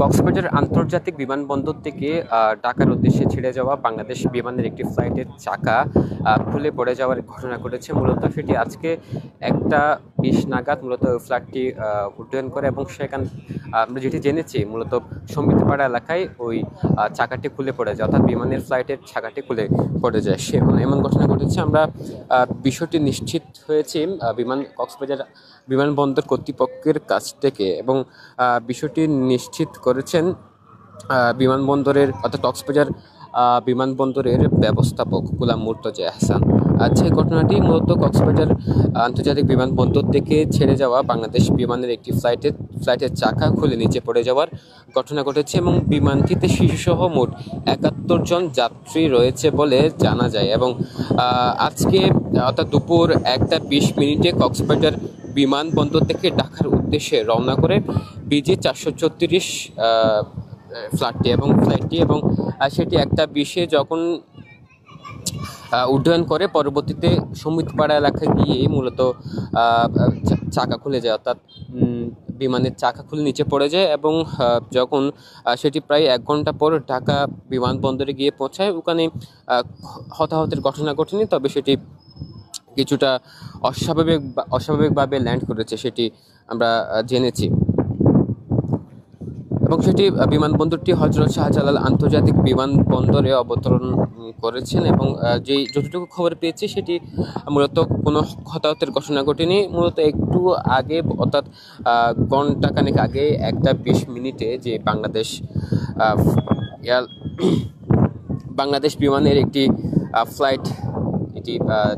কক্সবাজার আন্তর্জাতিক বিমানবন্দর থেকে ঢাকার উদ্দেশ্যে ছেড়ে যাওয়া বাংলাদেশ বিমানের একটি ফ্লাইটের চাকা খুলে পড়ে যাওয়ার ঘটনা ঘটেছে। মূলত সেটি আজকে 1:20 নাগাদ মূলত ফ্লাইটটি উড্ডয়ন করে এবং সেখানে আমরা যেটি জেনেছি মূলত সমিতিপাড়া এলাকায় ওই চাকাটি খুলে পড়ে যায়, অর্থাৎ বিমানের ফ্লাইটের চাকাটি খুলে পড়ে যায়। এমন ঘটনা ঘটেছে। আমরা বিষয়টি নিশ্চিত হয়েছি কক্সবাজার বিমানবন্দর কর্তৃপক্ষের কাছ থেকে এবং বিষয়টি নিশ্চিত করেছেন বিমানবন্দরের অর্থাৎ কক্সবাজার বিমানবন্দরের ব্যবস্থাপক গোলাম মুর্তজা আহসান। যে ঘটনাটি মূলত কক্সবাজার আন্তর্জাতিক বিমানবন্দর থেকে ছেড়ে যাওয়া বাংলাদেশ বিমানের একটি ফ্লাইটের চাকা খুলে নিচে পড়ে যাওয়ার ঘটনা ঘটেছে এবং বিমানটিতে শিশুসহ মোট 71 জন যাত্রী রয়েছে বলে জানা যায়। এবং আজকে অর্থাৎ দুপুর 1:20 কক্সবাজার বিমানবন্দর থেকে ঢাকার উদ্দেশ্যে রওনা করে BG 434 ফ্লাইটটি এবং সেটি 1:20 যখন উড্ডয়ন করে পরবর্তীতে সমিতিপাড়া এলাকায় গিয়ে মূলত চাকা খুলে যায়, অর্থাৎ বিমানের চাকা খুলে নিচে পড়ে যায় এবং যখন সেটি প্রায় 1 ঘন্টা পর ঢাকা বিমানবন্দরে গিয়ে পৌঁছায় ওখানে হতাহতের ঘটনা ঘটেনি, তবে সেটি কিছুটা অস্বাভাবিকভাবে ল্যান্ড করেছে সেটি আমরা জেনেছি। এবং সেটি বিমানবন্দরটি হযরত শাহজালাল আন্তর্জাতিক বিমানবন্দরে অবতরণ করেছেন এবং যতটুকু খবর পেয়েছি সেটি মূলত কোনো হতাহতের ঘটনা ঘটেনি। মূলত একটু আগে অর্থাৎ ঘন্টাখানেক আগে 1:20 যে বাংলাদেশ বিমানের একটি ফ্লাইট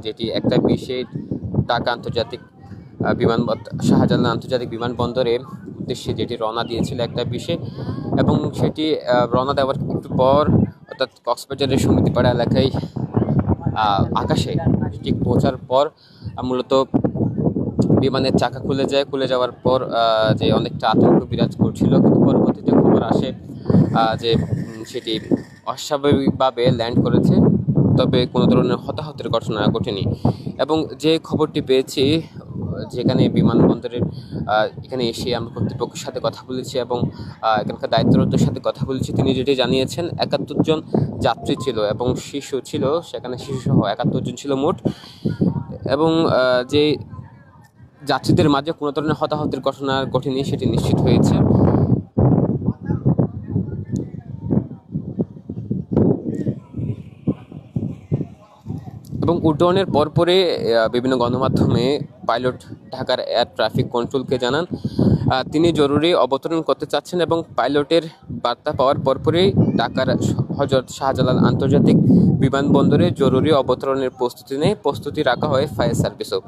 যেটি 1:20 ঢাকা আন্তর্জাতিক শাহজালাল আন্তর্জাতিক বিমানবন্দরে উদ্দেশ্যে যেটি রওনা দিয়েছিল 1:20 এবং সেটি রওনা দেওয়ার একটু পর অর্থাৎ কক্সবাজারের সমিতিপাড়া এলাকায় আকাশে ঠিক পৌঁছার পর মূলত বিমানের চাকা খুলে যাওয়ার পর যে অনেকটা আতঙ্ক বিরাজ করছিল, কিন্তু পরবর্তীতে খবর আসে যে সেটি অস্বাভাবিকভাবে ল্যান্ড করেছে, তবে কোনো ধরনের হতাহতের ঘটনা ঘটেনি। এবং যে খবরটি পেয়েছি যেখানে বিমানবন্দরের এখানে এসে আমরা কর্তৃপক্ষের সাথে কথা বলেছি এবং এখানকার দায়িত্বরতদের সাথে কথা বলেছি, তিনি যেটি জানিয়েছেন 71 জন যাত্রী ছিল এবং শিশু ছিল, সেখানে শিশুসহ 71 জন ছিল মোট। এবং যে যাত্রীদের মাঝে কোনো ধরনের হতাহতের ঘটনা ঘটেনি সেটি নিশ্চিত হয়েছে। এবং উড্ডয়নের পরপরই বিভিন্ন গণমাধ্যমে পাইলট ঢাকার এয়ার ট্রাফিক কন্ট্রোলকে জানান তিনি জরুরি অবতরণ করতে চাচ্ছেন এবং পাইলটের বার্তা পাওয়ার পরপরই ঢাকার হযরত শাহজালাল আন্তর্জাতিক বিমানবন্দরে জরুরি অবতরণের প্রস্তুতি রাখা হয় ফায়ার সার্ভিসও।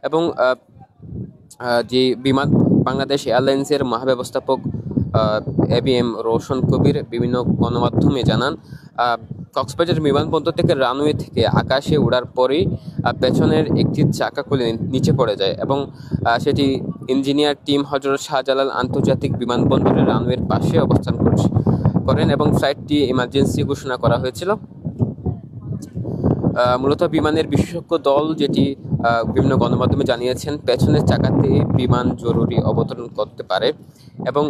এবং যে বাংলাদেশ এয়ারলাইন্সের মহাব্যবস্থাপক ABM রোশন কবির বিভিন্ন গণমাধ্যমে জানান কক্সবাজার বিমানবন্দর থেকে রানওয়ে থেকে আকাশে ওড়ার পরেই পেছনের একটি চাকা খুলে নিচে পড়ে যায় এবং সেটি ইঞ্জিনিয়ার টিম হযরত শাহজালাল আন্তর্জাতিক বিমানবন্দরের রানওয়ের পাশে অবস্থান করেন এবং ফ্লাইটটি ইমার্জেন্সি ঘোষণা করা হয়েছিল। মূলত বিমানের বিশেষজ্ঞ দল যেটি বিভিন্ন গণমাধ্যমে জানিয়েছেন পেছনের চাকাতে বিমান জরুরি অবতরণ করতে পারে এবং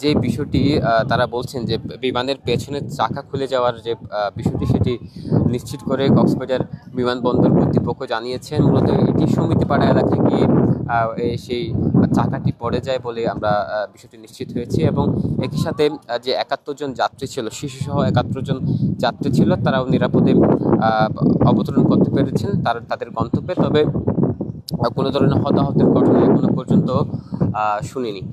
যে বিষয়টি তারা বলছেন যে বিমানের পেছনের চাকা খুলে যাওয়ার যে বিষয়টি সেটি নিশ্চিত করে কক্সবাজার বিমানবন্দর কর্তৃপক্ষ জানিয়েছেন। মূলত এটি সমিতিপাড়া এলাকায় গিয়ে সেই চাকাটি পড়ে যায় বলে আমরা বিষয়টি নিশ্চিত হয়েছি এবং একই সাথে যে 71 জন যাত্রী ছিল, শিশুসহ 71 জন যাত্রী ছিল, তারাও নিরাপদে অবতরণ করতে পেরেছেন তাদের গন্তব্যে, তবে কোনো ধরনের হতাহতের ঘটনা এখনো পর্যন্ত শুনিনি।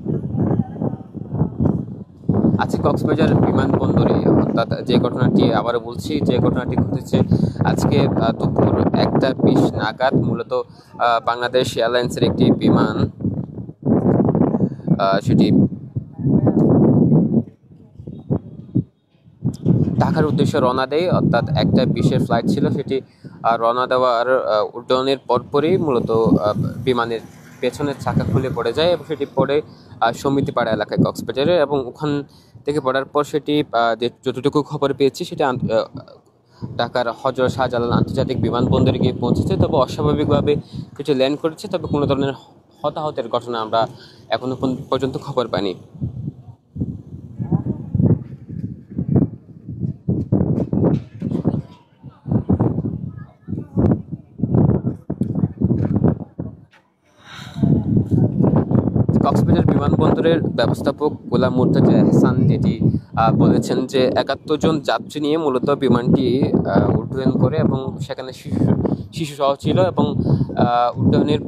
আজকে কক্সবাজার বিমানবন্দরে অর্থাৎ যে ঘটনাটি আবারও বলছি যে ঘটনাটি ঘটেছে আজকে দুপুর 1:20 নাগাদ মূলত বাংলাদেশ এয়ারলাইন্সের একটি বিমান সেটি ঢাকার উদ্দেশ্যে রওনা দেয়, অর্থাৎ 1:20 ফ্লাইট ছিল, সেটি রওনা দেওয়ার উড্ডয়নের পরপরই মূলত বিমানের পেছনের চাকা খুলে পড়ে যায় এবং সেটি পড়ে সমিতিপাড়া এলাকায় কক্সবাজারে এবং ওখান থেকে পড়ার পর সেটি যতটুকু খবর পেয়েছি সেটা ঢাকার হযরত শাহজালাল আন্তর্জাতিক বিমানবন্দরে গিয়ে পৌঁছেছে, তবে অস্বাভাবিকভাবে কিছু ল্যান্ড করেছে, তবে কোনো ধরনের হতাহতের ঘটনা আমরা এখনো পর্যন্ত খবর পাইনি। কক্সবাজার বিমানবন্দরের ব্যবস্থাপক গোলাম মুর্তজা এহসান যেটি বলেছেন যে ৭১ জন যাত্রী নিয়ে মূলত বিমানটি উড্ডয়ন করে এবং সেখানে শিশু সহ ছিল এবং উড্ডয়নের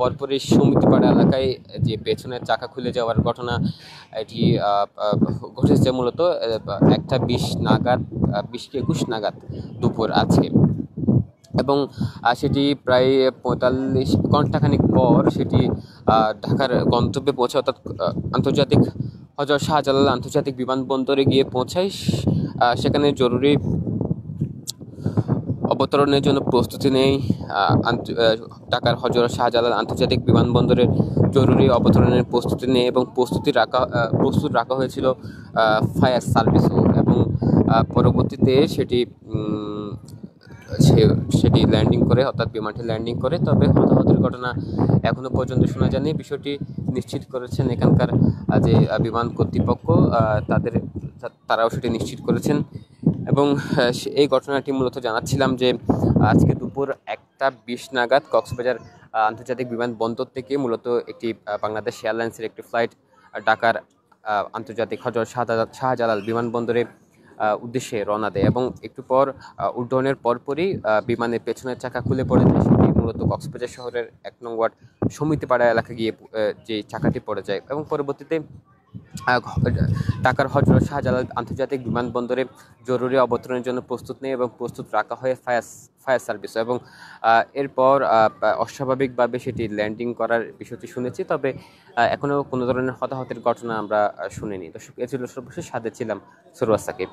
পরপরই সমিতিপাড়া এলাকায় যে পেছনের চাকা খুলে যাওয়ার ঘটনা এটি ঘটেছে মূলত ১:২০ নাগাদ দুপুর আজকে, এবং সেটি প্রায় ৪৫ ঘন্টাখানিক পর সেটি ঢাকার গন্তব্যে পৌঁছে, অর্থাৎ আন্তর্জাতিক হযরত শাহজালাল আন্তর্জাতিক বিমানবন্দরে গিয়ে পৌঁছায়। সেখানে জরুরি অবতরণের জন্য প্রস্তুতি নেই ঢাকার হযরত শাহজালাল আন্তর্জাতিক বিমানবন্দরের জরুরি অবতরণের প্রস্তুতি নেই এবং প্রস্তুত রাখা হয়েছিল ফায়ার সার্ভিসও, এবং পরবর্তীতে সেটি ল্যান্ডিং করে, অর্থাৎ বিমানটি ল্যান্ডিং করে। তবে হতাহতের ঘটনা এখনো পর্যন্ত শোনা যায়নি। বিষয়টি নিশ্চিত করেছেন এখানকার যে বিমান কর্তৃপক্ষ, তারাও সেটি নিশ্চিত করেছেন। এবং এই ঘটনাটি মূলত জানাচ্ছিলাম যে আজকে দুপুর ১:২০ নাগাদ কক্সবাজার আন্তর্জাতিক বিমানবন্দর থেকে মূলত একটি বাংলাদেশ এয়ারলাইন্সের একটি ফ্লাইট ঢাকার আন্তর্জাতিক হযরত শাহজালাল বিমানবন্দরে উদ্দেশ্যে রওনা দেয় এবং একটু পর উড্ডয়নের পরপরই বিমানের পেছনের চাকা খুলে পড়ে যায়। সেটি মূলত কক্সবাজার শহরের ১ নং ওয়ার্ড সমিতিপাড়া এলাকায় গিয়ে যে চাকাটি পড়ে যায়, এবং পরবর্তীতে ঢাকার হযরত শাহজালাল আন্তর্জাতিক বিমানবন্দরে জরুরি অবতরণের জন্য প্রস্তুত নেই এবং প্রস্তুত রাখা হয় ফায়ার সার্ভিস, এবং এরপর অস্বাভাবিকভাবে সেটি ল্যান্ডিং করার বিষয়টি শুনেছি। তবে এখনও কোনো ধরনের হতাহতের ঘটনা আমরা শুনিনি। দর্শক, এ ছিল সর্বশেষ, সাথে ছিলাম সরওয়ার সাকিব।